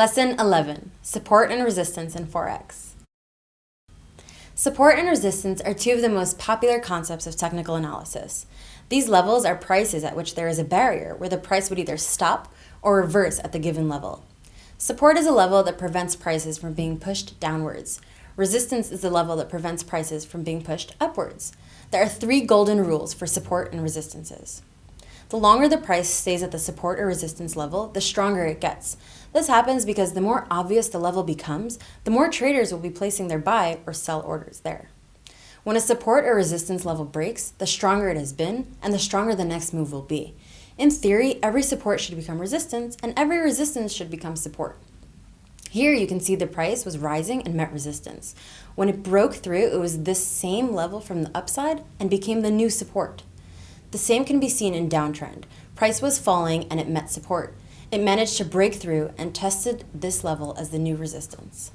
Lesson 11, Support and Resistance in Forex. Support and resistance are two of the most popular concepts of technical analysis. These levels are prices at which there is a barrier where the price would either stop or reverse at the given level. Support is a level that prevents prices from being pushed downwards. Resistance is the level that prevents prices from being pushed upwards. There are 3 golden rules for support and resistances. The longer the price stays at the support or resistance level, the stronger it gets. This happens because the more obvious the level becomes, the more traders will be placing their buy or sell orders there. When a support or resistance level breaks, the stronger it has been, and the stronger the next move will be. In theory, every support should become resistance, and every resistance should become support. Here you can see the price was rising and met resistance. When it broke through, it was this same level from the upside and became the new support. The same can be seen in downtrend. Price was falling and it met support. It managed to break through and tested this level as the new resistance.